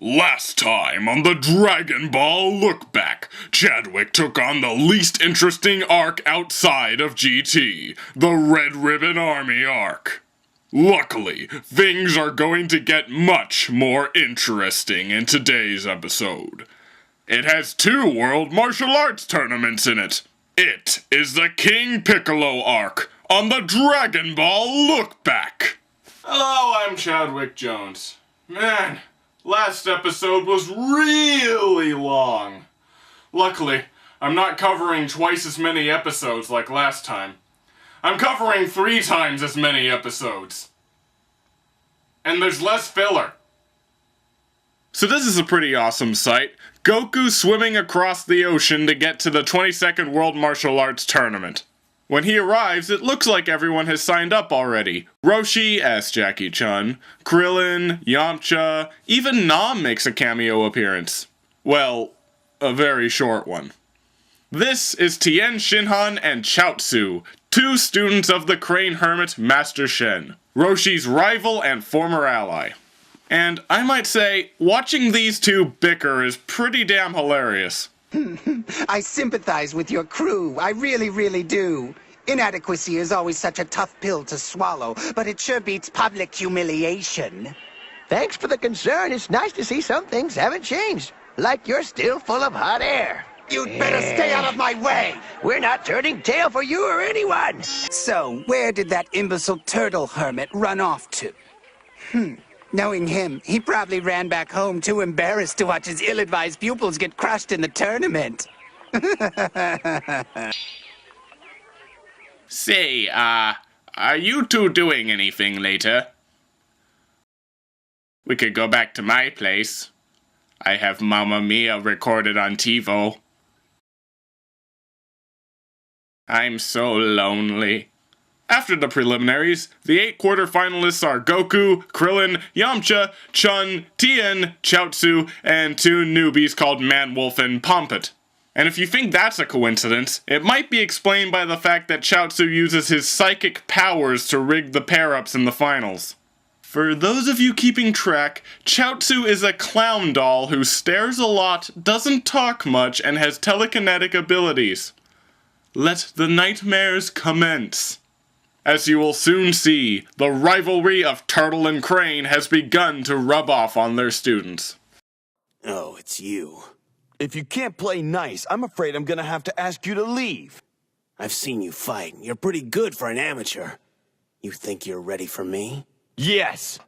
Last time on the Dragon Ball Lookback, Chadwick took on the least interesting arc outside of GT, the Red Ribbon Army arc. Luckily, things are going to get much more interesting in today's episode. It has 2 World Martial Arts tournaments in it. It is the King Piccolo arc on the Dragon Ball Lookback. Hello, I'm Chadwick Jones. Man, last episode was really long. Luckily, I'm not covering twice as many episodes like last time. I'm covering 3 times as many episodes. And there's less filler. So this is a pretty awesome sight. Goku swimming across the ocean to get to the 22nd World Martial Arts Tournament. When he arrives, it looks like everyone has signed up already. Roshi as Jackie Chun, Krillin, Yamcha, even Nam makes a cameo appearance. Well, a very short one. This is Tien Shinhan and Chaozu, 2 students of the Crane Hermit Master Shen, Roshi's rival and former ally. And I might say, watching these 2 bicker is pretty damn hilarious. I sympathize with your crew. I really do. Inadequacy is always such a tough pill to swallow, but it sure beats public humiliation. Thanks for the concern. It's nice to see some things haven't changed. Like you're still full of hot air. You'd better stay out of my way! We're not turning tail for you or anyone. So, where did that imbecile turtle hermit run off to? Knowing him, he probably ran back home too embarrassed to watch his ill-advised pupils get crushed in the tournament. Say, are you 2 doing anything later? We could go back to my place. I have Mamma Mia recorded on TiVo. I'm so lonely. After the preliminaries, the 8 quarterfinalists are Goku, Krillin, Yamcha, Chun, Tien, Chaozu, and 2 newbies called Manwolf and Pompet. And if you think that's a coincidence, it might be explained by the fact that Chaozu uses his psychic powers to rig the pair-ups in the finals. For those of you keeping track, Chaozu is a clown doll who stares a lot, doesn't talk much, and has telekinetic abilities. Let the nightmares commence. As you will soon see, the rivalry of Turtle and Crane has begun to rub off on their students. Oh, it's you. If you can't play nice, I'm afraid I'm gonna have to ask you to leave. I've seen you fight. You're pretty good for an amateur. You think you're ready for me? Yes.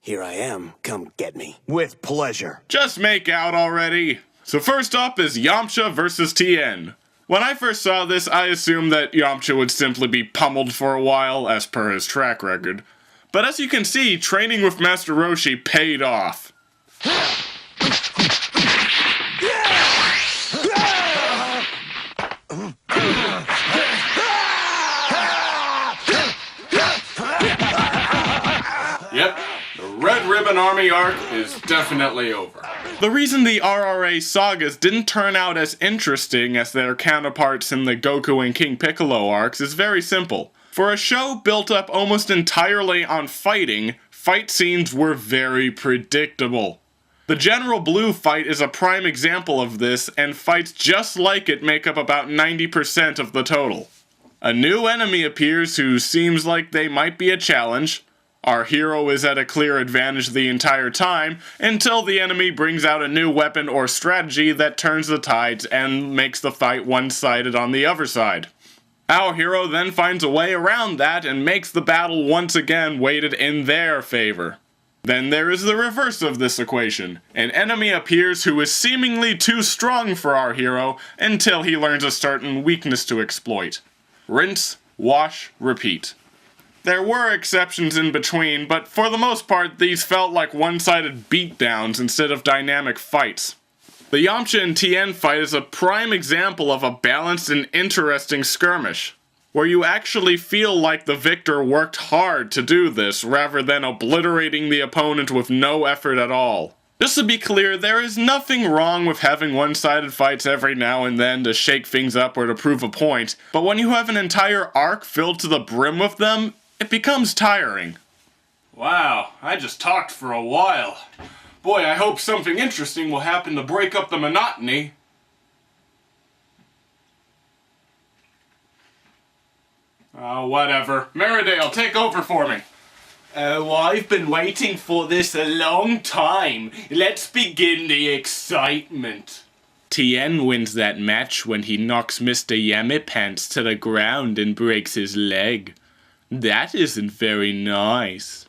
Here I am. Come get me. With pleasure. Just make out already. So first up is Yamcha versus Tien. When I first saw this, I assumed that Yamcha would simply be pummeled for a while, as per his track record. But as you can see, training with Master Roshi paid off. Yep, the Red Ribbon Army arc is definitely over. The reason the RRA sagas didn't turn out as interesting as their counterparts in the Goku and King Piccolo arcs is very simple. For a show built up almost entirely on fighting, fight scenes were very predictable. The General Blue fight is a prime example of this, and fights just like it make up about 90% of the total. A new enemy appears who seems like they might be a challenge. Our hero is at a clear advantage the entire time, until the enemy brings out a new weapon or strategy that turns the tides and makes the fight one-sided on the other side. Our hero then finds a way around that and makes the battle once again weighted in their favor. Then there is the reverse of this equation. An enemy appears who is seemingly too strong for our hero until he learns a certain weakness to exploit. Rinse, wash, repeat. There were exceptions in between, but for the most part, these felt like one-sided beatdowns instead of dynamic fights. The Yamcha and Tien fight is a prime example of a balanced and interesting skirmish, where you actually feel like the victor worked hard to do this, rather than obliterating the opponent with no effort at all. Just to be clear, there is nothing wrong with having one-sided fights every now and then to shake things up or to prove a point, but when you have an entire arc filled to the brim with them, it becomes tiring. Wow, I just talked for a while. Boy, I hope something interesting will happen to break up the monotony. Oh, whatever. Meridale, take over for me. Oh, I've been waiting for this a long time. Let's begin the excitement. Tien wins that match when he knocks Mr. Yammypants to the ground and breaks his leg. That isn't very nice.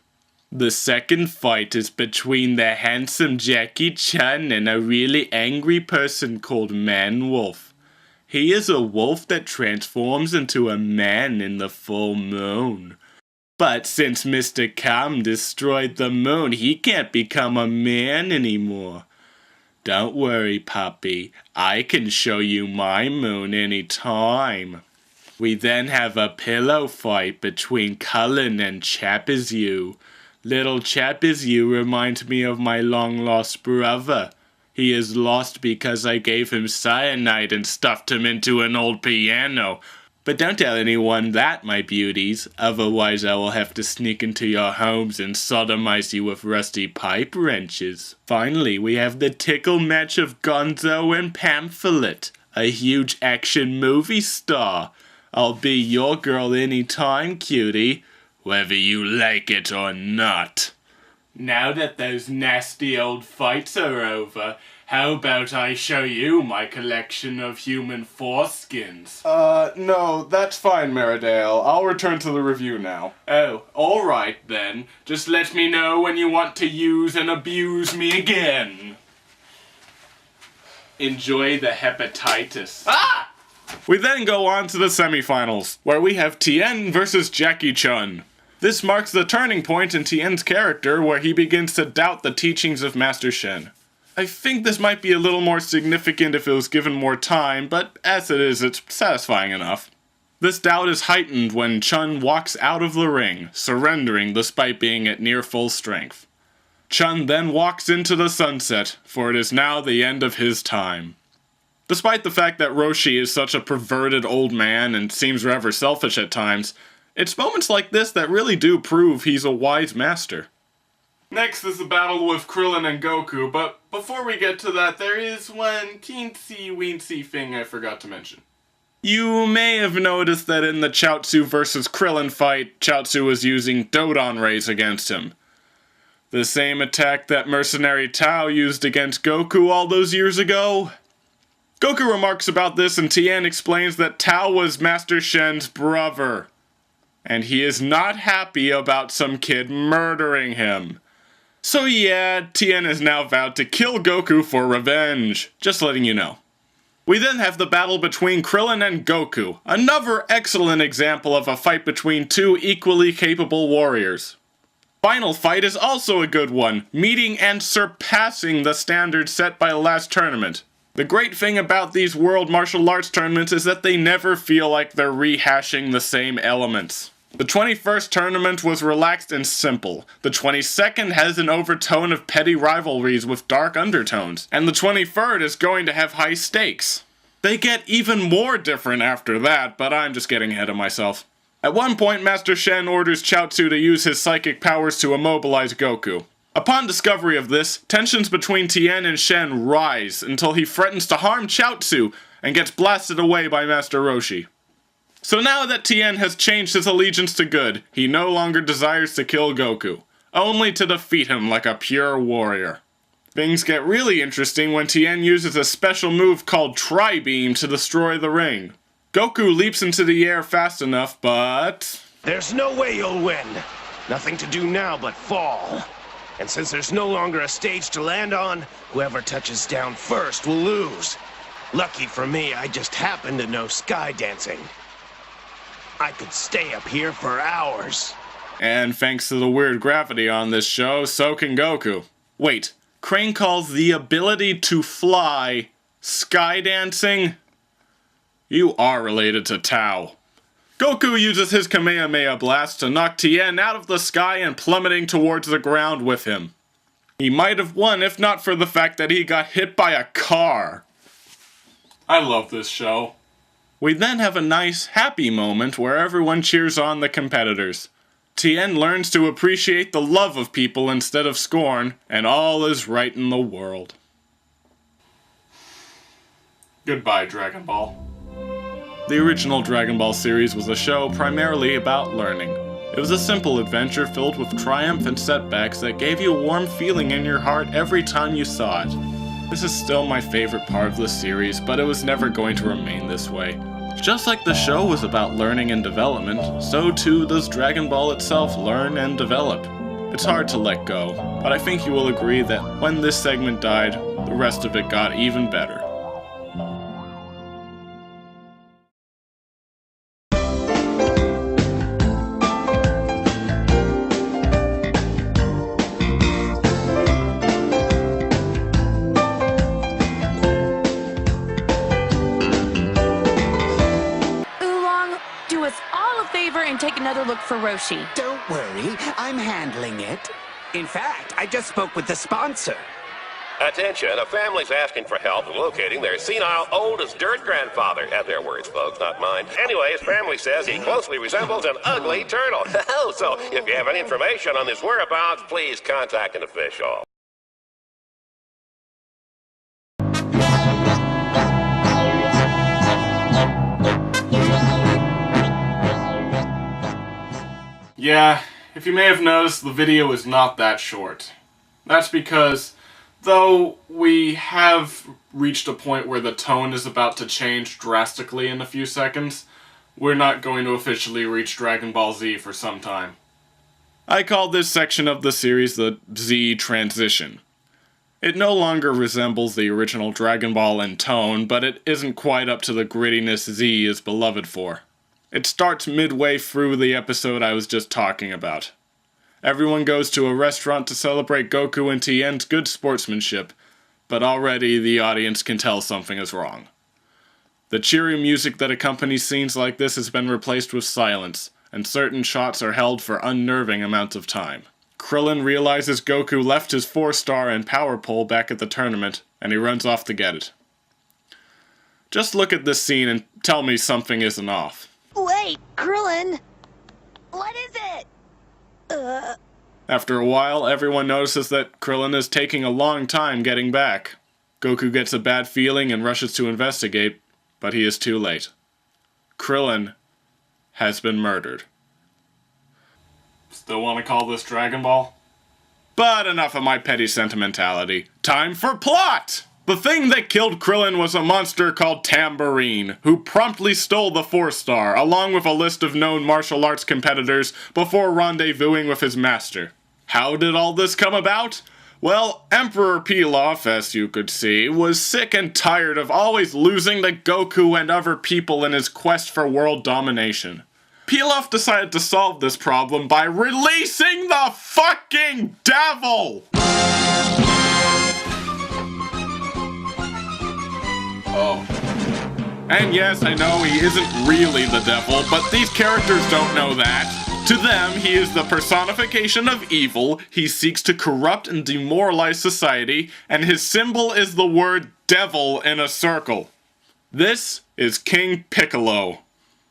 The second fight is between the handsome Jackie Chan and a really angry person called Man Wolf. He is a wolf that transforms into a man in the full moon. But since Mr. Kam destroyed the moon, he can't become a man anymore. Don't worry, puppy. I can show you my moon anytime. We then have a pillow fight between Cullen and Chapizu. Little Chapizu reminds me of my long-lost brother. He is lost because I gave him cyanide and stuffed him into an old piano. But don't tell anyone that, my beauties, otherwise I will have to sneak into your homes and sodomize you with rusty pipe wrenches. Finally, we have the tickle match of Gonzo and Pamphlet, a huge action movie star. I'll be your girl anytime, cutie, whether you like it or not. Now that those nasty old fights are over, how about I show you my collection of human foreskins? No, that's fine, Meridale. I'll return to the review now. Oh, alright then. Just let me know when you want to use and abuse me again. Enjoy the hepatitis. Ah! We then go on to the semifinals, where we have Tien versus Jackie Chun. This marks the turning point in Tien's character, where he begins to doubt the teachings of Master Shen. I think this might be a little more significant if it was given more time, but as it is, it's satisfying enough. This doubt is heightened when Chun walks out of the ring, surrendering despite being at near full strength. Chun then walks into the sunset, for it is now the end of his time. Despite the fact that Roshi is such a perverted old man and seems rather selfish at times, it's moments like this that really do prove he's a wise master. Next is the battle with Krillin and Goku, but before we get to that, there is one teensy-weensy thing I forgot to mention. You may have noticed that in the Chaozu vs. Krillin fight, Chaozu was using Dodon Rays against him. The same attack that mercenary Tao used against Goku all those years ago. Goku remarks about this and Tien explains that Tao was Master Shen's brother. And he is not happy about some kid murdering him. So yeah, Tien has now vowed to kill Goku for revenge. Just letting you know. We then have the battle between Krillin and Goku. Another excellent example of a fight between two equally capable warriors. Final fight is also a good one, meeting and surpassing the standards set by the last tournament. The great thing about these World Martial Arts tournaments is that they never feel like they're rehashing the same elements. The 21st tournament was relaxed and simple. The 22nd has an overtone of petty rivalries with dark undertones. And the 23rd is going to have high stakes. They get even more different after that, but I'm just getting ahead of myself. At one point, Master Shen orders Chaozu to use his psychic powers to immobilize Goku. Upon discovery of this, tensions between Tien and Shen rise until he threatens to harm Chaozu and gets blasted away by Master Roshi. So now that Tien has changed his allegiance to good, he no longer desires to kill Goku, only to defeat him like a pure warrior. Things get really interesting when Tien uses a special move called Tri-Beam to destroy the ring. Goku leaps into the air fast enough, but... There's no way you'll win. Nothing to do now but fall. And since there's no longer a stage to land on, whoever touches down first will lose. Lucky for me, I just happen to know sky dancing. I could stay up here for hours. And thanks to the weird gravity on this show, so can Goku. Wait, Crane calls the ability to fly sky dancing? You are related to Tao. Goku uses his Kamehameha Blast to knock Tien out of the sky and plummeting towards the ground with him. He might have won if not for the fact that he got hit by a car. I love this show. We then have a nice, happy moment where everyone cheers on the competitors. Tien learns to appreciate the love of people instead of scorn, and all is right in the world. Goodbye, Dragon Ball. The original Dragon Ball series was a show primarily about learning. It was a simple adventure filled with triumph and setbacks that gave you a warm feeling in your heart every time you saw it. This is still my favorite part of the series, but it was never going to remain this way. Just like the show was about learning and development, so too does Dragon Ball itself learn and develop. It's hard to let go, but I think you will agree that when this segment died, the rest of it got even better. And take another look for Roshi. Don't worry, I'm handling it. In fact, I just spoke with the sponsor. Attention, a family's asking for help in locating their senile, old-as dirt grandfather. Have their words, folks, not mine. Anyway, his family says he closely resembles an ugly turtle. So, if you have any information on his whereabouts, please contact an official. Yeah, if you may have noticed, the video is not that short. That's because, though we have reached a point where the tone is about to change drastically in a few seconds, we're not going to officially reach Dragon Ball Z for some time. I call this section of the series the Z transition. It no longer resembles the original Dragon Ball in tone, but it isn't quite up to the grittiness Z is beloved for. It starts midway through the episode I was just talking about. Everyone goes to a restaurant to celebrate Goku and Tien's good sportsmanship, but already the audience can tell something is wrong. The cheery music that accompanies scenes like this has been replaced with silence, and certain shots are held for unnerving amounts of time. Krillin realizes Goku left his 4-star and power pole back at the tournament, and he runs off to get it. Just look at this scene and tell me something isn't off. Wait, Krillin! What is it? After a while, everyone notices that Krillin is taking a long time getting back. Goku gets a bad feeling and rushes to investigate, but he is too late. Krillin has been murdered. Still want to call this Dragon Ball? But enough of my petty sentimentality. Time for plot! The thing that killed Krillin was a monster called Tambourine, who promptly stole the 4-star, along with a list of known martial arts competitors, before rendezvousing with his master. How did all this come about? Well, Emperor Pilaf, as you could see, was sick and tired of always losing to Goku and other people in his quest for world domination. Pilaf decided to solve this problem by releasing the fucking devil! Oh. And yes, I know he isn't really the devil, but these characters don't know that. To them, he is the personification of evil, he seeks to corrupt and demoralize society, and his symbol is the word devil in a circle. This is King Piccolo.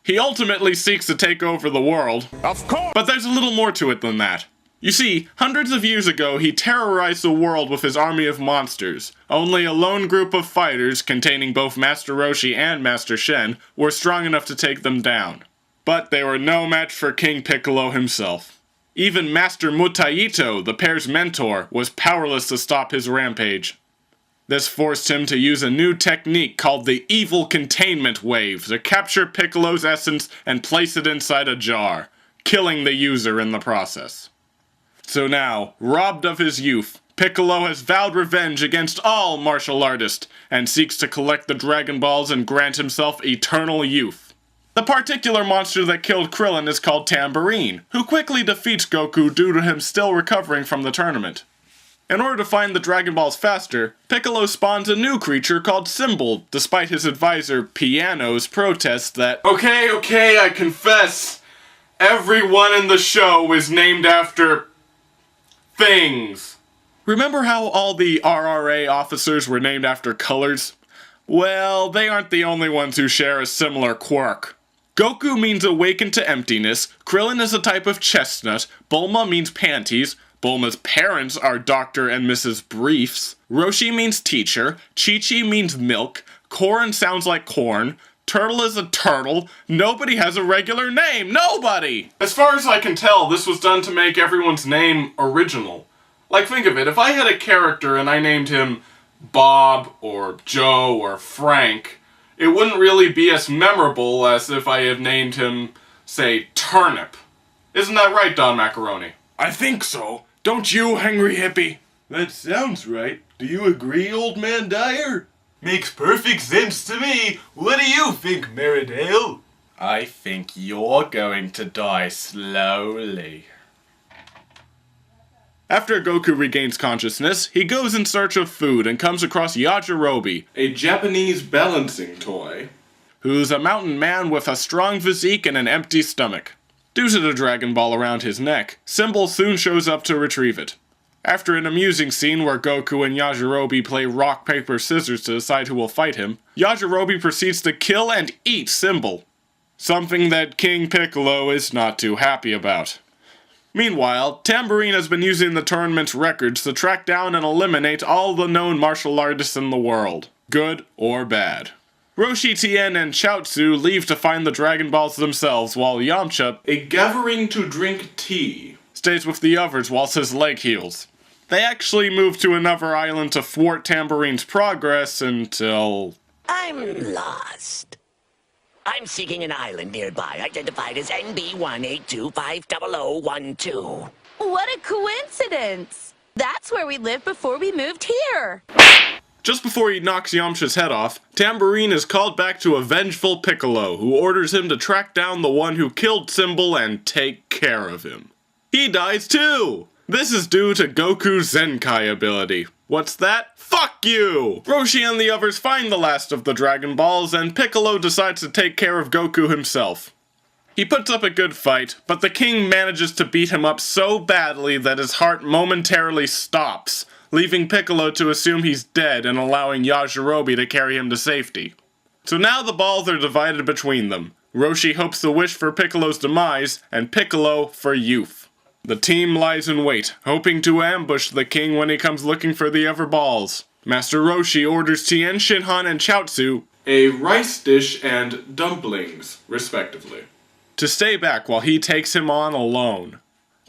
He ultimately seeks to take over the world. Of course! But there's a little more to it than that. You see, hundreds of years ago, he terrorized the world with his army of monsters. Only a lone group of fighters, containing both Master Roshi and Master Shen, were strong enough to take them down. But they were no match for King Piccolo himself. Even Master Mutaito, the pair's mentor, was powerless to stop his rampage. This forced him to use a new technique called the Evil Containment Wave to capture Piccolo's essence and place it inside a jar, killing the user in the process. So now, robbed of his youth, Piccolo has vowed revenge against all martial artists, and seeks to collect the Dragon Balls and grant himself eternal youth. The particular monster that killed Krillin is called Tambourine, who quickly defeats Goku due to him still recovering from the tournament. In order to find the Dragon Balls faster, Piccolo spawns a new creature called Symbol, despite his advisor Piano's protests that, Okay, I confess, everyone in the show is named after things. Remember how all the RRA officers were named after colors? Well, they aren't the only ones who share a similar quirk. Goku means awakened to emptiness, Krillin is a type of chestnut, Bulma means panties, Bulma's parents are Dr. and Mrs. Briefs, Roshi means teacher, Chi-Chi means milk, Korin sounds like corn, Turtle is a turtle, nobody has a regular name, nobody! As far as I can tell, this was done to make everyone's name original. Like, think of it, if I had a character and I named him Bob, or Joe, or Frank, it wouldn't really be as memorable as if I had named him, say, Turnip. Isn't that right, Don Macaroni? I think so. Don't you, Henry Hippie? That sounds right. Do you agree, old man Dyer? Makes perfect sense to me. What do you think, Meridale? I think you're going to die slowly. After Goku regains consciousness, he goes in search of food and comes across Yajirobe, a Japanese balancing toy, who's a mountain man with a strong physique and an empty stomach. Due to the Dragon Ball around his neck, Symbol soon shows up to retrieve it. After an amusing scene where Goku and Yajirobe play rock, paper, scissors to decide who will fight him, Yajirobe proceeds to kill and eat Symbol. Something that King Piccolo is not too happy about. Meanwhile, Tambourine has been using the tournament's records to track down and eliminate all the known martial artists in the world, good or bad. Roshi, Tien, and Chaozu leave to find the Dragon Balls themselves, while Yamcha, a gathering to drink tea, stays with the others whilst his leg heals. They actually move to another island to thwart Tambourine's progress until... I'm lost. I'm seeking an island nearby, identified as NB182500012. What a coincidence! That's where we lived before we moved here. Just before he knocks Yamcha's head off, Tambourine is called back to a vengeful Piccolo, who orders him to track down the one who killed Symbol and take care of him. He dies too! This is due to Goku's Zenkai ability. What's that? Fuck you! Roshi and the others find the last of the Dragon Balls, and Piccolo decides to take care of Goku himself. He puts up a good fight, but the king manages to beat him up so badly that his heart momentarily stops, leaving Piccolo to assume he's dead and allowing Yajirobe to carry him to safety. So now the balls are divided between them. Roshi hopes to wish for Piccolo's demise, and Piccolo for youth. The team lies in wait, hoping to ambush the king when he comes looking for the other balls. Master Roshi orders Tien, Shinhan, and Chaozu a rice dish and dumplings, respectively, to stay back while he takes him on alone.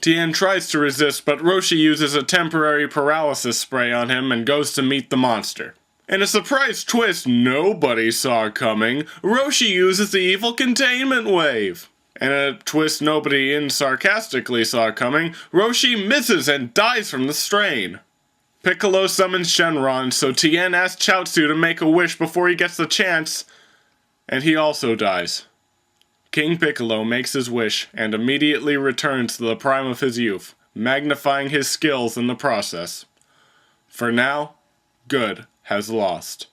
Tien tries to resist, but Roshi uses a temporary paralysis spray on him and goes to meet the monster. In a surprise twist nobody saw coming, Roshi uses the evil containment wave. In a twist nobody sarcastically saw coming, Roshi misses and dies from the strain. Piccolo summons Shenron, so Tien asks Chaozu to make a wish before he gets the chance, and he also dies. King Piccolo makes his wish and immediately returns to the prime of his youth, magnifying his skills in the process. For now, good has lost.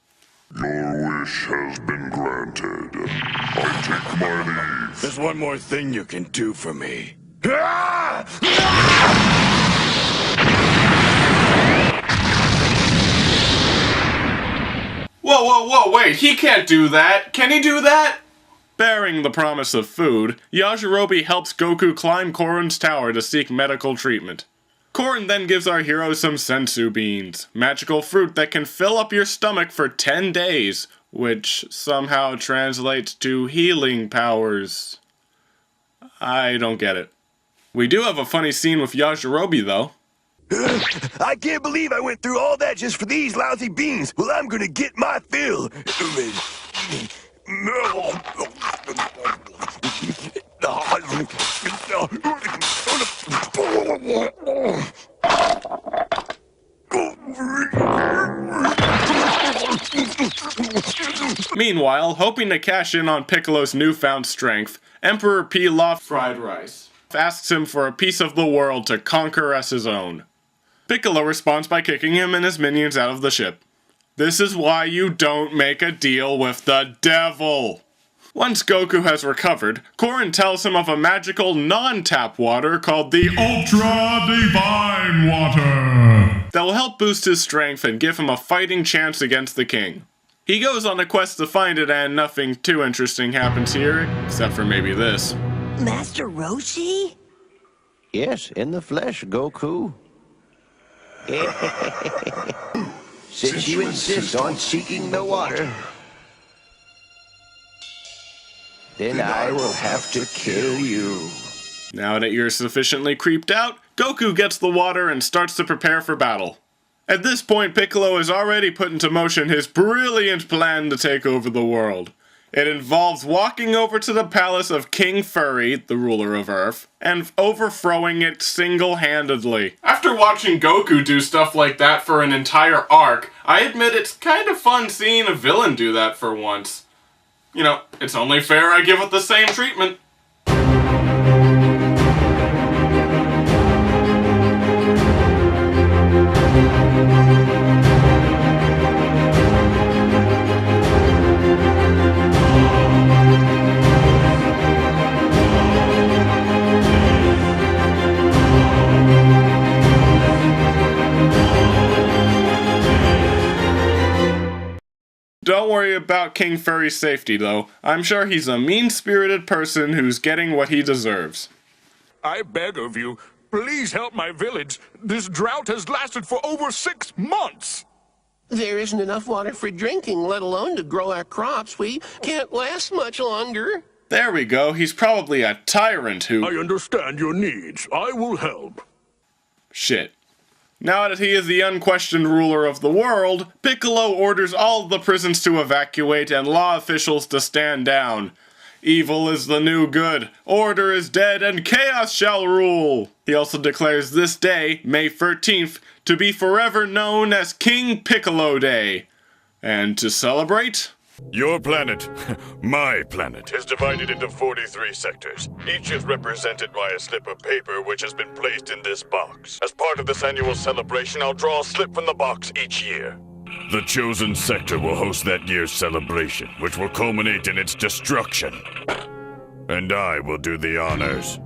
Your wish has been granted. I take my leave. There's one more thing you can do for me. Whoa, wait, he can't do that! Can he do that? Bearing the promise of food, Yajirobe helps Goku climb Korin's tower to seek medical treatment. Korin then gives our hero some sensu beans, magical fruit that can fill up your stomach for 10 days, which somehow translates to healing powers. I don't get it. We do have a funny scene with Yajirobe, though. I can't believe I went through all that just for these lousy beans. Well, I'm gonna get my fill. Meanwhile, hoping to cash in on Piccolo's newfound strength, Emperor Pilaf Fried Rice asks him for a piece of the world to conquer as his own. Piccolo responds by kicking him and his minions out of the ship. This is why you don't make a deal with the devil! Once Goku has recovered, Korin tells him of a magical non-tap water called the Ultra Divine Water that will help boost his strength and give him a fighting chance against the king. He goes on a quest to find it and nothing too interesting happens here, except for maybe this. Master Roshi? Yes, in the flesh, Goku. Since you insist on seeking the water, then I will have to kill you. Now that you're sufficiently creeped out, Goku gets the water and starts to prepare for battle. At this point, Piccolo has already put into motion his brilliant plan to take over the world. It involves walking over to the palace of King Furry, the ruler of Earth, and overthrowing it single-handedly. After watching Goku do stuff like that for an entire arc, I admit it's kind of fun seeing a villain do that for once. You know, it's only fair I give it the same treatment. Don't worry about King Furry's safety, though. I'm sure he's a mean-spirited person who's getting what he deserves. I beg of you, please help my village. This drought has lasted for over 6 months. There isn't enough water for drinking, let alone to grow our crops. We can't last much longer. There we go. He's probably a tyrant who... I understand your needs. I will help. Shit. Now that he is the unquestioned ruler of the world, Piccolo orders all the prisons to evacuate and law officials to stand down. Evil is the new good, order is dead, and chaos shall rule! He also declares this day, May 13th, to be forever known as King Piccolo Day. And to celebrate... Your planet, my planet, is divided into 43 sectors. Each is represented by a slip of paper which has been placed in this box. As part of this annual celebration, I'll draw a slip from the box each year. The chosen sector will host that year's celebration, which will culminate in its destruction. And I will do the honors.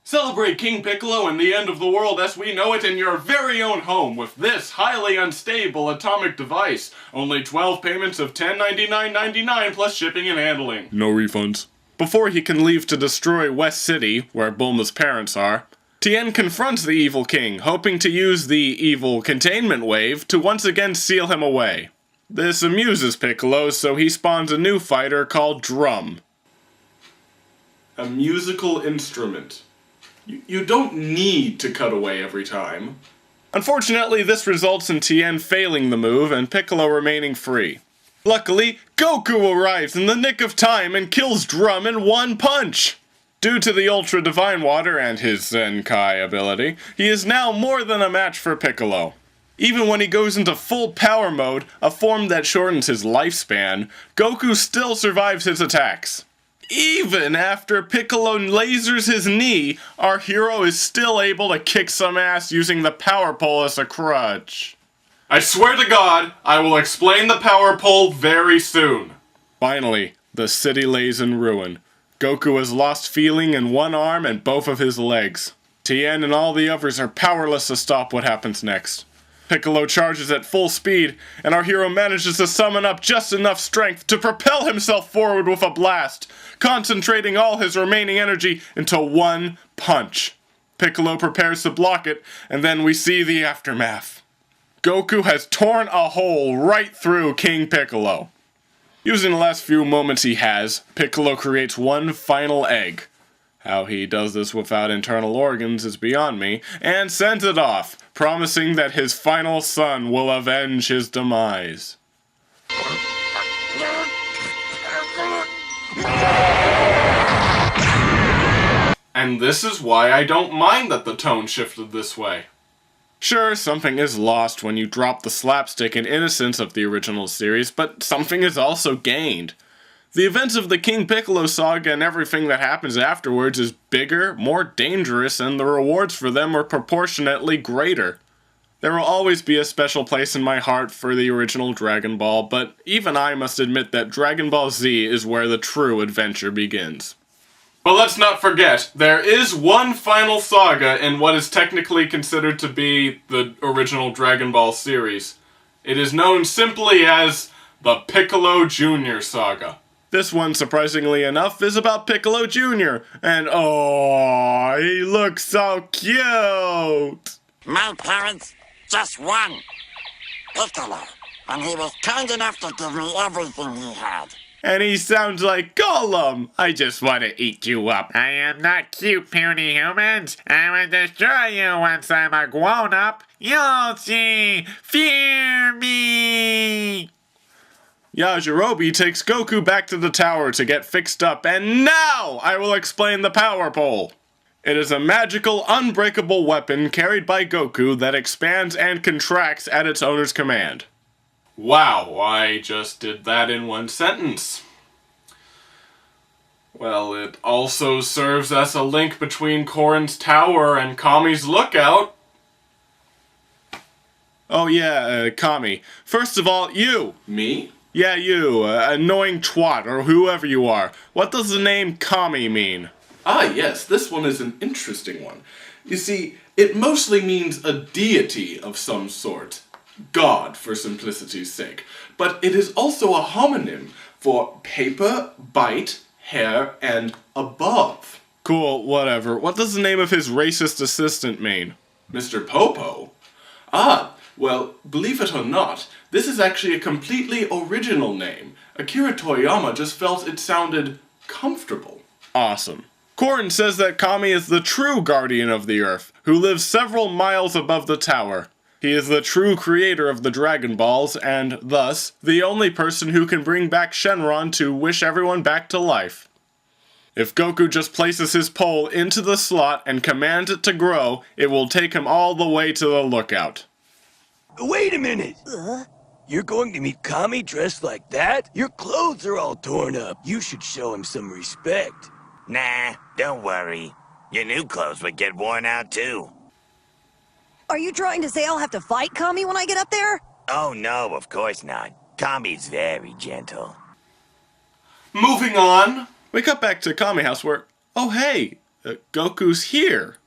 Celebrate King Piccolo and the end of the world as we know it in your very own home with this highly unstable atomic device. Only 12 payments of $10.99.99 plus shipping and handling. No refunds. Before he can leave to destroy West City, where Bulma's parents are, Tien confronts the evil king, hoping to use the evil containment wave to once again seal him away. This amuses Piccolo, so he spawns a new fighter called Drum. A musical instrument. You don't need to cut away every time. Unfortunately, this results in Tien failing the move and Piccolo remaining free. Luckily, Goku arrives in the nick of time and kills Drum in one punch! Due to the Ultra Divine Water and his Zenkai ability, he is now more than a match for Piccolo. Even when he goes into full power mode, a form that shortens his lifespan, Goku still survives his attacks. Even after Piccolo lasers his knee, our hero is still able to kick some ass using the power pole as a crutch. I swear to God, I will explain the power pole very soon. Finally, the city lays in ruin. Goku has lost feeling in one arm and both of his legs. Tien and all the others are powerless to stop what happens next. Piccolo charges at full speed, and our hero manages to summon up just enough strength to propel himself forward with a blast, concentrating all his remaining energy into one punch. Piccolo prepares to block it, and then we see the aftermath. Goku has torn a hole right through King Piccolo. Using the last few moments he has, Piccolo creates one final egg. How he does this without internal organs is beyond me, and sends it off, promising that his final son will avenge his demise. And this is why I don't mind that the tone shifted this way. Sure, something is lost when you drop the slapstick and innocence of the original series, but something is also gained. The events of the King Piccolo saga and everything that happens afterwards is bigger, more dangerous, and the rewards for them are proportionately greater. There will always be a special place in my heart for the original Dragon Ball, but even I must admit that Dragon Ball Z is where the true adventure begins. But let's not forget, there is one final saga in what is technically considered to be the original Dragon Ball series. It is known simply as the Piccolo Jr. saga. This one, surprisingly enough, is about Piccolo Jr. And oh, he looks so cute! My parents, just one. Piccolo. And he was kind enough to give me everything he had. And he sounds like Gollum. I just want to eat you up. I am not cute, puny humans. I will destroy you once I'm a grown-up. You'll see. Fear me. Yajirobe takes Goku back to the tower to get fixed up, and now I will explain the power pole. It is a magical, unbreakable weapon carried by Goku that expands and contracts at its owner's command. Wow, I just did that in one sentence. Well, it also serves as a link between Korin's tower and Kami's lookout. Oh yeah, Kami. First of all, you. Me? Yeah, you, annoying twat, or whoever you are. What does the name Kami mean? Ah, yes, this one is an interesting one. You see, it mostly means a deity of some sort. God, for simplicity's sake. But it is also a homonym for paper, bite, hair, and above. Cool, whatever. What does the name of his racist assistant mean? Mr. Popo? Ah, well, believe it or not, this is actually a completely original name. Akira Toriyama just felt it sounded comfortable. Awesome. Korin says that Kami is the true guardian of the Earth, who lives several miles above the tower. He is the true creator of the Dragon Balls, and, thus, the only person who can bring back Shenron to wish everyone back to life. If Goku just places his pole into the slot and commands it to grow, it will take him all the way to the lookout. Wait a minute! You're going to meet Kami dressed like that? Your clothes are all torn up. You should show him some respect. Nah, don't worry. Your new clothes would get worn out too. Are you trying to say I'll have to fight Kami when I get up there? Oh no, of course not. Kami's very gentle. Moving on! We cut back to Kami House where, oh hey, Goku's here.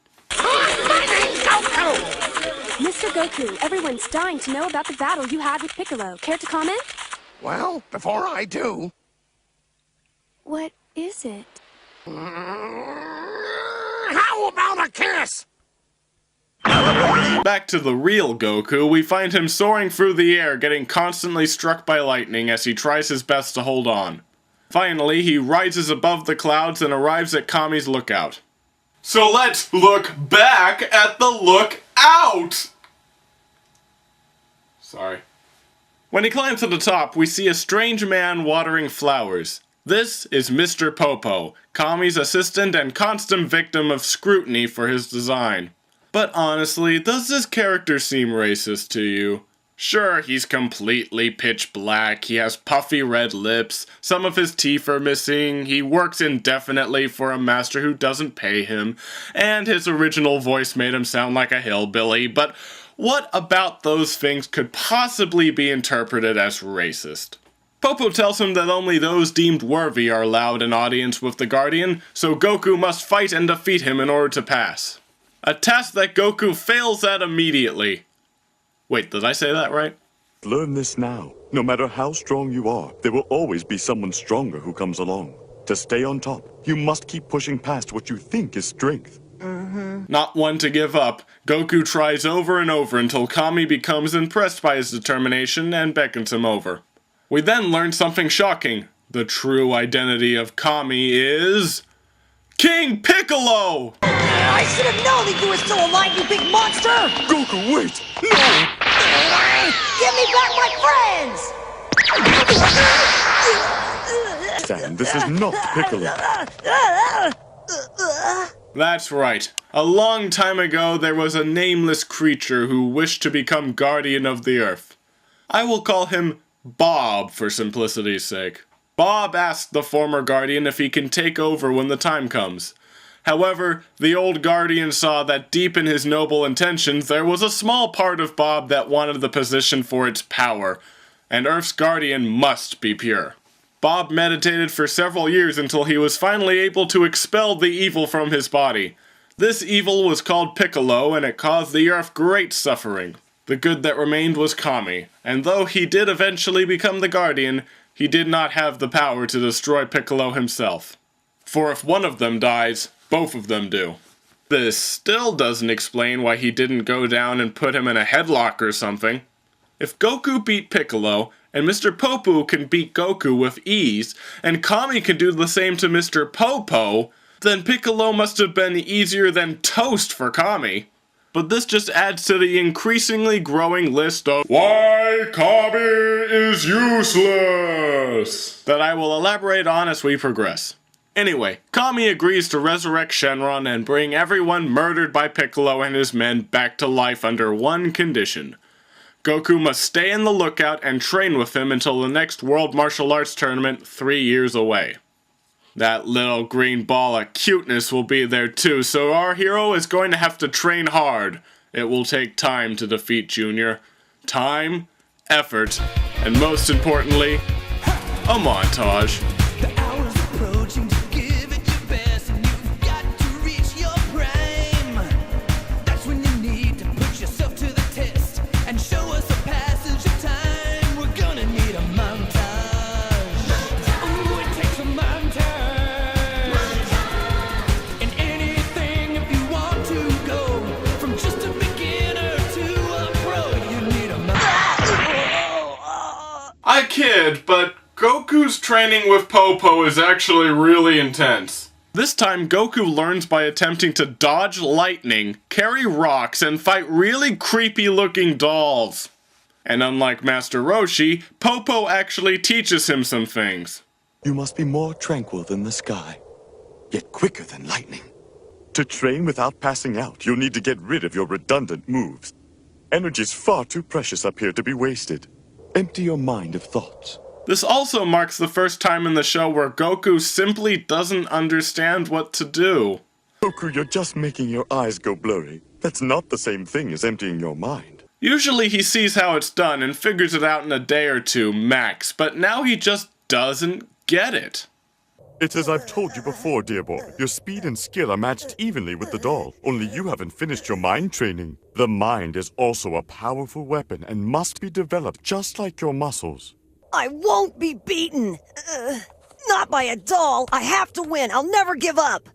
Mr. Goku, everyone's dying to know about the battle you had with Piccolo. Care to comment? Well, before I do... What is it? How about a kiss? Back to the real Goku, we find him soaring through the air, getting constantly struck by lightning as he tries his best to hold on. Finally, he rises above the clouds and arrives at Kami's lookout. So let's look back at the lookout! Sorry. When he climbs to the top, we see a strange man watering flowers. This is Mr. Popo, Kami's assistant and constant victim of scrutiny for his design. But honestly, does this character seem racist to you? Sure, he's completely pitch black, he has puffy red lips, some of his teeth are missing, he works indefinitely for a master who doesn't pay him, and his original voice made him sound like a hillbilly, but what about those things could possibly be interpreted as racist? Popo tells him that only those deemed worthy are allowed an audience with the Guardian, so Goku must fight and defeat him in order to pass. A task that Goku fails at immediately. Wait, did I say that right? Learn this now. No matter how strong you are, there will always be someone stronger who comes along. To stay on top, you must keep pushing past what you think is strength. Not one to give up, Goku tries over and over until Kami becomes impressed by his determination and beckons him over. We then learn something shocking. The true identity of Kami is... King Piccolo! I should have known that you were still alive, you big monster! Goku, wait! No! Give me back my friends! Sam, this is not Piccolo. That's right. A long time ago, there was a nameless creature who wished to become guardian of the Earth. I will call him Bob for simplicity's sake. Bob asked the former guardian if he can take over when the time comes. However, the old guardian saw that deep in his noble intentions there was a small part of Bob that wanted the position for its power, and Earth's guardian must be pure. Bob meditated for several years until he was finally able to expel the evil from his body. This evil was called Piccolo, and it caused the Earth great suffering. The good that remained was Kami, and though he did eventually become the Guardian, he did not have the power to destroy Piccolo himself. For if one of them dies, both of them do. This still doesn't explain why he didn't go down and put him in a headlock or something. If Goku beat Piccolo, and Mr. Popo can beat Goku with ease, and Kami can do the same to Mr. Popo, then Piccolo must have been easier than toast for Kami. But this just adds to the increasingly growing list of why Kami is useless that I will elaborate on as we progress. Anyway, Kami agrees to resurrect Shenron and bring everyone murdered by Piccolo and his men back to life under one condition. Goku must stay in the lookout and train with him until the next World Martial Arts Tournament 3 years away. That little green ball of cuteness will be there too, so our hero is going to have to train hard. It will take time to defeat Junior. Time, effort, and most importantly, a montage. I kid, but Goku's training with Popo is actually really intense. This time, Goku learns by attempting to dodge lightning, carry rocks, and fight really creepy-looking dolls. And unlike Master Roshi, Popo actually teaches him some things. You must be more tranquil than the sky, yet quicker than lightning. To train without passing out, you'll need to get rid of your redundant moves. Energy's far too precious up here to be wasted. Empty your mind of thoughts. This also marks the first time in the show where Goku simply doesn't understand what to do. Goku, you're just making your eyes go blurry. That's not the same thing as emptying your mind. Usually he sees how it's done and figures it out in a day or two, max, but now he just doesn't get it. It's as I've told you before, dear boy. Your speed and skill are matched evenly with the doll. Only you haven't finished your mind training. The mind is also a powerful weapon and must be developed just like your muscles. I won't be beaten. Not by a doll. I have to win. I'll never give up.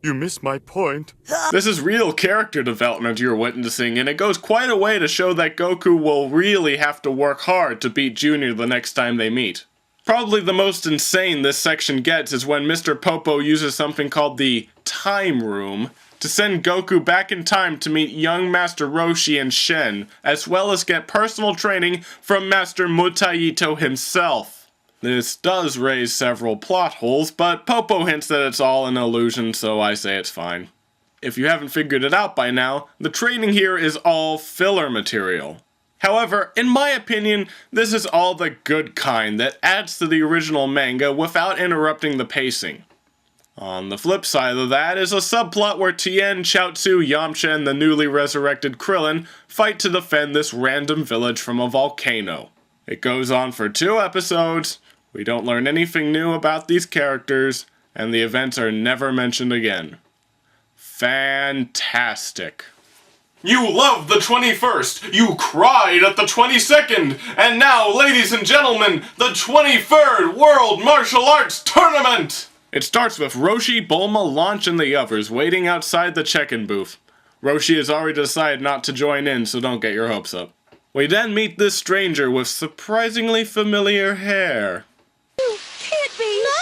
You miss my point. This is real character development you're witnessing, and it goes quite a way to show that Goku will really have to work hard to beat Junior the next time they meet. Probably the most insane this section gets is when Mr. Popo uses something called the Time Room to send Goku back in time to meet young Master Roshi and Shen, as well as get personal training from Master Mutaito himself. This does raise several plot holes, but Popo hints that it's all an illusion, so I say it's fine. If you haven't figured it out by now, the training here is all filler material. However, in my opinion, this is all the good kind that adds to the original manga without interrupting the pacing. On the flip side of that is a subplot where Tien, Chaozu, Yamcha, and the newly resurrected Krillin fight to defend this random village from a volcano. It goes on for 2 episodes, we don't learn anything new about these characters, and the events are never mentioned again. Fantastic. You loved the 21st, you cried at the 22nd, and now, ladies and gentlemen, the 23rd World Martial Arts Tournament! It starts with Roshi, Bulma, Launch, and the others waiting outside the check-in booth. Roshi has already decided not to join in, so don't get your hopes up. We then meet this stranger with surprisingly familiar hair. You can't be! No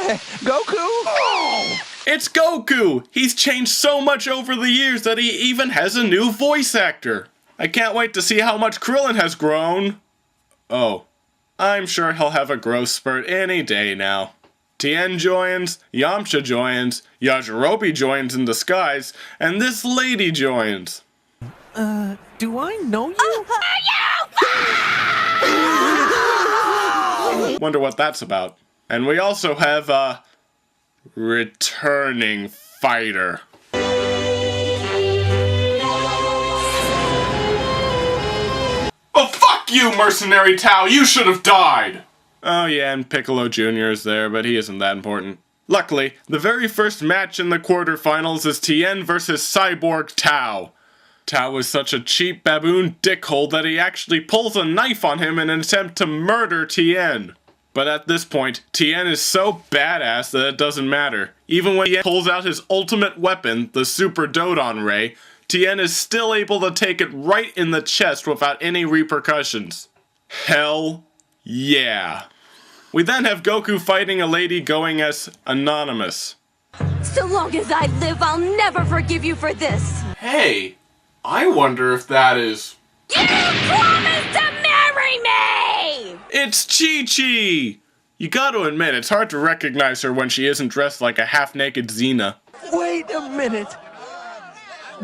way! Goku? Oh! It's Goku! He's changed so much over the years that he even has a new voice actor. I can't wait to see how much Krillin has grown. Oh, I'm sure he'll have a growth spurt any day now. Tien joins, Yamcha joins, Yajirobe joins in disguise, and this lady joins. Do I know you? Wonder what that's about. And we also have a returning fighter. Oh, fuck you, Mercenary Tao! You should have died! Oh yeah, and Piccolo Jr. is there, but he isn't that important. Luckily, the very first match in the quarterfinals is Tien versus Cyborg Tao. Tao is such a cheap baboon dickhole that he actually pulls a knife on him in an attempt to murder Tien. But at this point, Tien is so badass that it doesn't matter. Even when he pulls out his ultimate weapon, the Super Dodon Ray, Tien is still able to take it right in the chest without any repercussions. Hell yeah. We then have Goku fighting a lady going as Anonymous. So long as I live, I'll never forgive you for this. Hey, I wonder if that is... You promised to marry me! It's Chi-Chi! You gotta admit, it's hard to recognize her when she isn't dressed like a half-naked Xena. Wait a minute.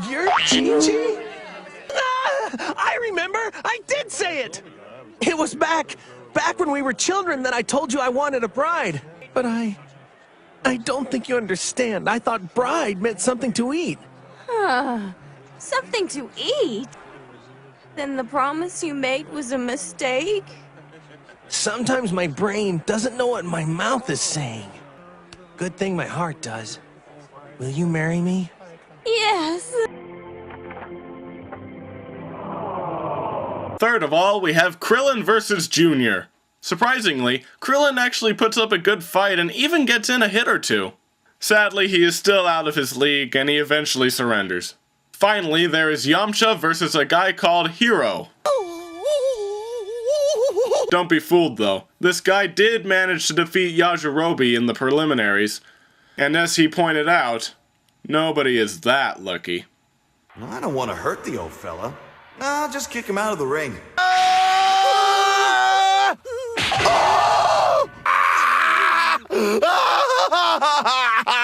You're Chi-Chi? Ah, I remember! I did say it! It was back when we were children that I told you I wanted a bride. But I don't think you understand. I thought bride meant something to eat. Something to eat? Then the promise you made was a mistake? Sometimes my brain doesn't know what my mouth is saying. Good thing my heart does. Will you marry me? Yes. Third of all, we have Krillin versus Junior. Surprisingly, Krillin actually puts up a good fight and even gets in a hit or two. Sadly, he is still out of his league and he eventually surrenders. Finally, there is Yamcha versus a guy called Hero. Don't be fooled though, this guy did manage to defeat Yajirobe in the preliminaries, and as he pointed out, nobody is that lucky. I don't want to hurt the old fella. I'll just kick him out of the ring.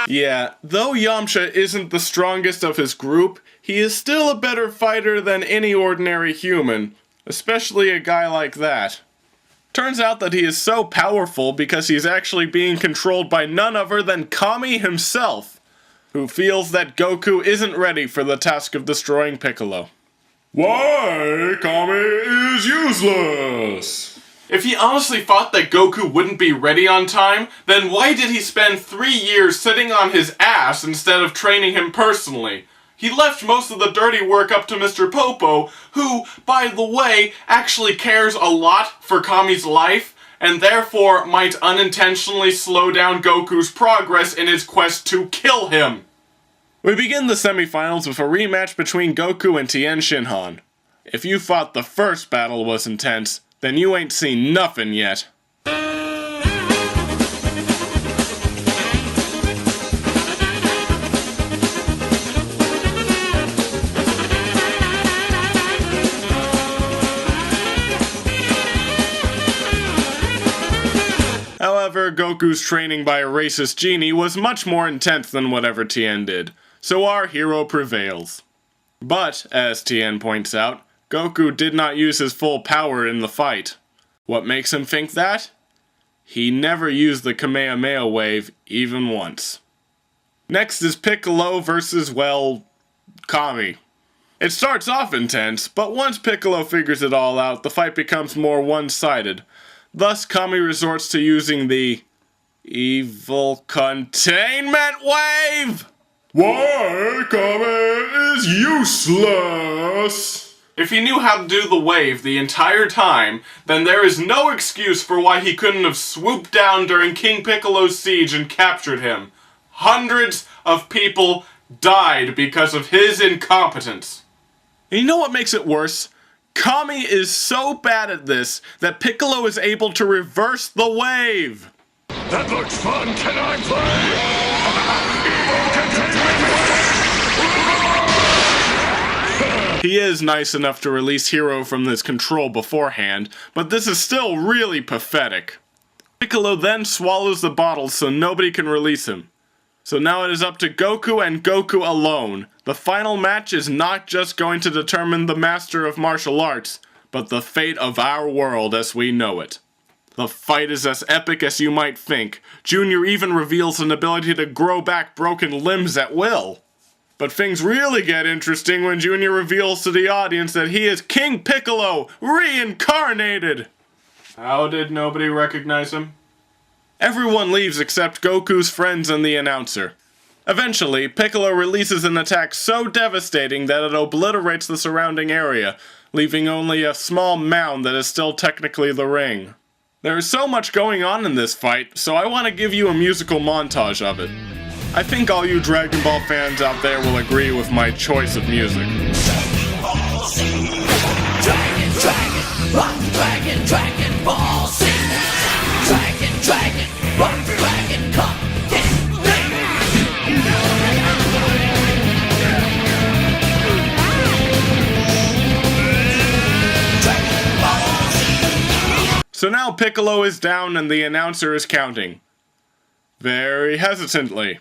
Yeah, though Yamcha isn't the strongest of his group, he is still a better fighter than any ordinary human, especially a guy like that. Turns out that he is so powerful because he's actually being controlled by none other than Kami himself, who feels that Goku isn't ready for the task of destroying Piccolo. Why, Kami is useless! If he honestly thought that Goku wouldn't be ready on time, then why did he spend 3 years sitting on his ass instead of training him personally? He left most of the dirty work up to Mr. Popo, who, by the way, actually cares a lot for Kami's life, and therefore might unintentionally slow down Goku's progress in his quest to kill him. We begin the semifinals with a rematch between Goku and Tien Shinhan. If you thought the first battle was intense, then you ain't seen nothing yet. However, Goku's training by a racist genie was much more intense than whatever Tien did, so our hero prevails. But, as Tien points out, Goku did not use his full power in the fight. What makes him think that? He never used the Kamehameha wave even once. Next is Piccolo versus, well, Kami. It starts off intense, but once Piccolo figures it all out, the fight becomes more one-sided. Thus, Kami resorts to using the evil containment wave! Why, Kami is useless! If he knew how to do the wave the entire time, then there is no excuse for why he couldn't have swooped down during King Piccolo's siege and captured him. Hundreds of people died because of his incompetence. And you know what makes it worse? Kami is so bad at this that Piccolo is able to reverse the wave. That looks fun. Can I play? Evil containment wave! He is nice enough to release Hero from this control beforehand, but this is still really pathetic. Piccolo then swallows the bottle so nobody can release him. So now it is up to Goku and Goku alone. The final match is not just going to determine the master of martial arts, but the fate of our world as we know it. The fight is as epic as you might think. Junior even reveals an ability to grow back broken limbs at will. But things really get interesting when Junior reveals to the audience that he is King Piccolo, reincarnated! How did nobody recognize him? Everyone leaves except Goku's friends and the announcer. Eventually, Piccolo releases an attack so devastating that it obliterates the surrounding area, leaving only a small mound that is still technically the ring. There is so much going on in this fight, so I want to give you a musical montage of it. I think all you Dragon Ball fans out there will agree with my choice of music. Dragon Ball Z. Dragon Ball Z. Dragon, come. So now Piccolo is down and the announcer is counting. Very hesitantly.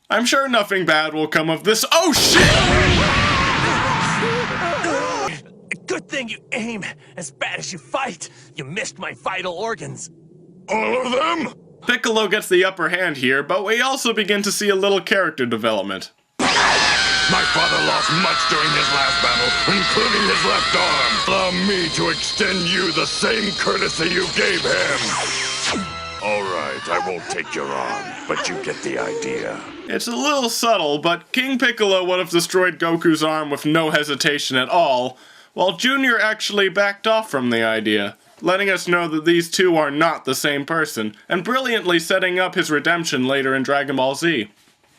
I'm sure nothing bad will come of this. Oh shit! Good thing you aim as bad as you fight. You missed my vital organs. All of them? Piccolo gets the upper hand here, but we also begin to see a little character development. My father lost much during his last battle, including his left arm. Allow me to extend you the same courtesy you gave him. All right, I won't take your arm, but you get the idea. It's a little subtle, but King Piccolo would have destroyed Goku's arm with no hesitation at all, while Junior actually backed off from the idea, letting us know that these two are not the same person, and brilliantly setting up his redemption later in Dragon Ball Z.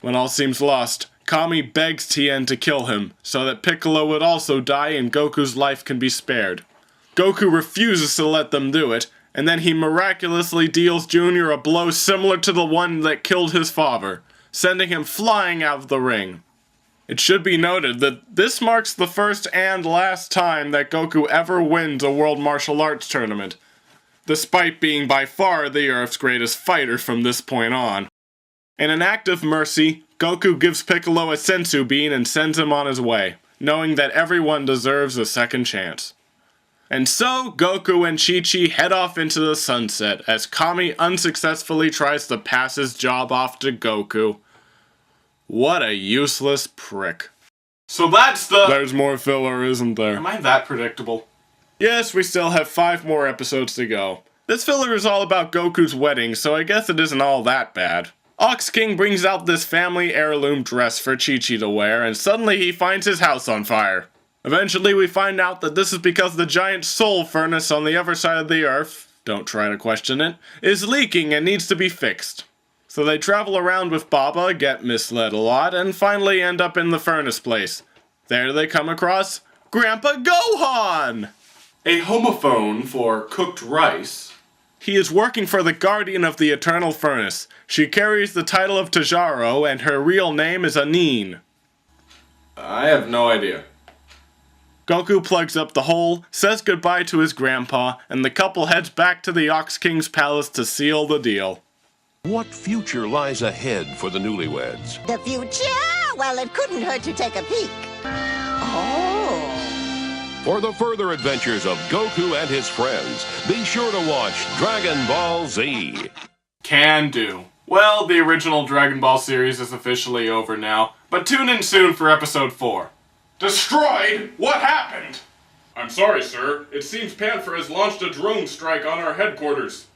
When all seems lost, Kami begs Tien to kill him, so that Piccolo would also die and Goku's life can be spared. Goku refuses to let them do it, and then he miraculously deals Junior a blow similar to the one that killed his father, sending him flying out of the ring. It should be noted that this marks the first and last time that Goku ever wins a World Martial Arts tournament, despite being by far the Earth's greatest fighter from this point on. In an act of mercy, Goku gives Piccolo a sensu bean and sends him on his way, knowing that everyone deserves a second chance. And so, Goku and Chi-Chi head off into the sunset as Kami unsuccessfully tries to pass his job off to Goku. What a useless prick. So that's the... There's more filler, isn't there? Am I that predictable? Yes, we still have 5 more episodes to go. This filler is all about Goku's wedding, so I guess it isn't all that bad. Ox King brings out this family heirloom dress for Chi-Chi to wear, and suddenly he finds his house on fire. Eventually we find out that this is because the giant soul furnace on the other side of the Earth, don't try to question it, is leaking and needs to be fixed. So they travel around with Baba, get misled a lot, and finally end up in the furnace place. There they come across Grandpa Gohan! A homophone for cooked rice. He is working for the Guardian of the Eternal Furnace. She carries the title of Tajaro, and her real name is Anine. I have no idea. Goku plugs up the hole, says goodbye to his grandpa, and the couple heads back to the Ox King's palace to seal the deal. What future lies ahead for the newlyweds? The future? Well, it couldn't hurt to take a peek. Oh. For the further adventures of Goku and his friends, be sure to watch Dragon Ball Z. Can do. Well, the original Dragon Ball series is officially over now, but tune in soon for episode 4. Destroyed? What happened? I'm sorry, sir. It seems Panther has launched a drone strike on our headquarters.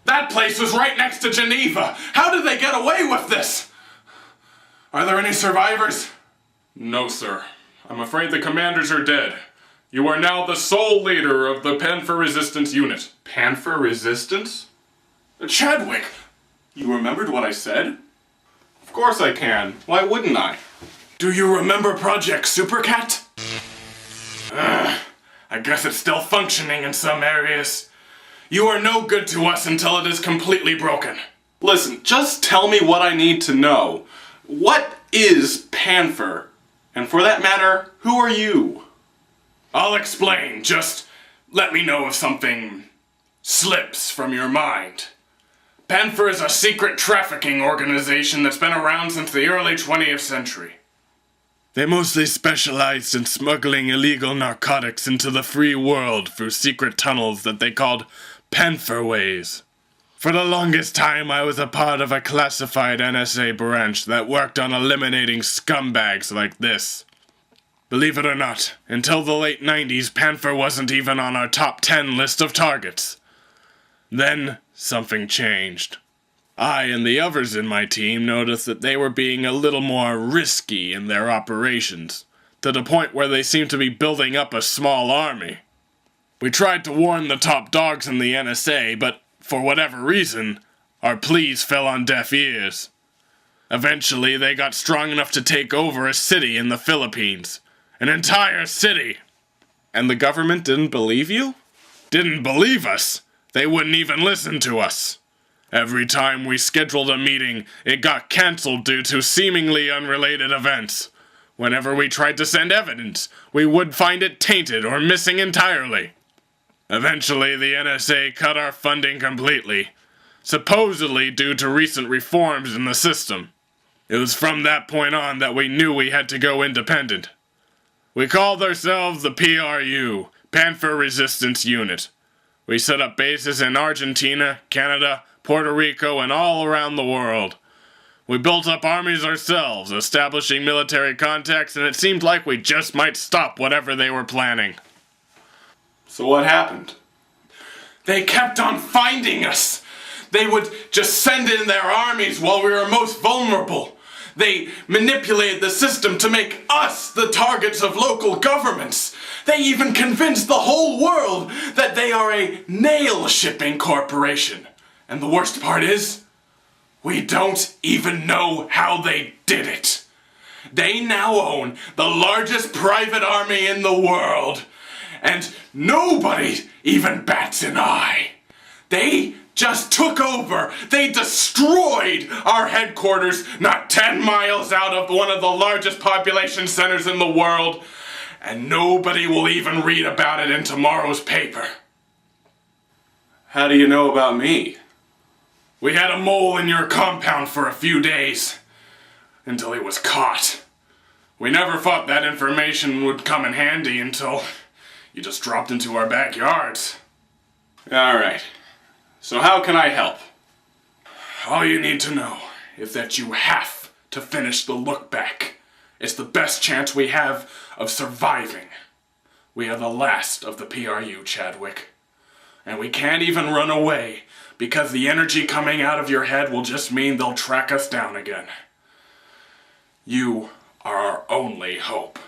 That place was right next to Geneva. How did they get away with this? Are there any survivors? No, sir. I'm afraid the commanders are dead. You are now the sole leader of the Panther Resistance Unit. Panther Resistance? Chadwick! You remembered what I said? Of course I can. Why wouldn't I? Do you remember Project Supercat? I guess it's still functioning in some areas. You are no good to us until it is completely broken. Listen, just tell me what I need to know. What is Panther? And for that matter, who are you? I'll explain, just let me know if something slips from your mind. Panther is a secret trafficking organization that's been around since the early 20th century. They mostly specialized in smuggling illegal narcotics into the free world through secret tunnels that they called Pantherways. For the longest time, I was a part of a classified NSA branch that worked on eliminating scumbags like this. Believe it or not, until the late 90s, Panther wasn't even on our top 10 list of targets. Then, something changed. I and the others in my team noticed that they were being a little more risky in their operations, to the point where they seemed to be building up a small army. We tried to warn the top dogs in the NSA, but for whatever reason, our pleas fell on deaf ears. Eventually, they got strong enough to take over a city in the Philippines. An entire city! And the government didn't believe you? Didn't believe us? They wouldn't even listen to us. Every time we scheduled a meeting, it got cancelled due to seemingly unrelated events. Whenever we tried to send evidence, we would find it tainted or missing entirely. Eventually, the NSA cut our funding completely, supposedly due to recent reforms in the system. It was from that point on that we knew we had to go independent. We called ourselves the PRU, Panther Resistance Unit. We set up bases in Argentina, Canada, Puerto Rico, and all around the world. We built up armies ourselves, establishing military contacts, and it seemed like we just might stop whatever they were planning. So what happened? They kept on finding us! They would just send in their armies while we were most vulnerable. They manipulated the system to make us the targets of local governments. They even convinced the whole world that they are a nail shipping corporation. And the worst part is, we don't even know how they did it. They now own the largest private army in the world. And nobody even bats an eye. They just took over. They destroyed our headquarters not 10 miles out of one of the largest population centers in the world. And nobody will even read about it in tomorrow's paper. How do you know about me? We had a mole in your compound for a few days, until he was caught. We never thought that information would come in handy until you just dropped into our backyards. Alright, so how can I help? All you need to know is that you have to finish the look back. It's the best chance we have of surviving. We are the last of the PRU, Chadwick. And we can't even run away, because the energy coming out of your head will just mean they'll track us down again. You are our only hope.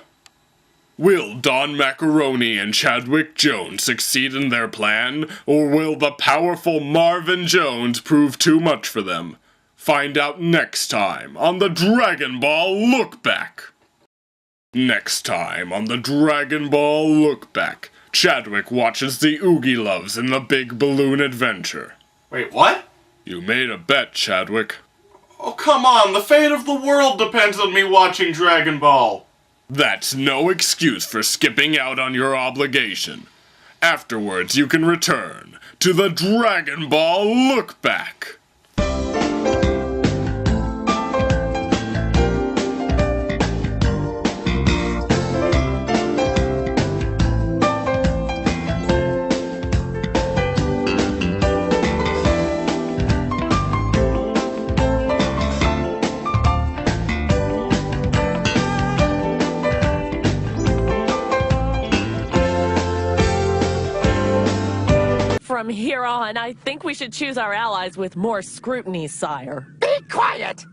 Will Don Macaroni and Chadwick Jones succeed in their plan, or will the powerful Marvin Jones prove too much for them? Find out next time on the Dragon Ball Look Back. Next time on the Dragon Ball Look Back, Chadwick watches the Oogie Loves in the Big Balloon Adventure. Wait, what? You made a bet, Chadwick. Oh, come on, the fate of the world depends on me watching Dragon Ball. That's no excuse for skipping out on your obligation. Afterwards, you can return to the Dragon Ball Look Back. From here on, I think we should choose our allies with more scrutiny, sire. Be quiet!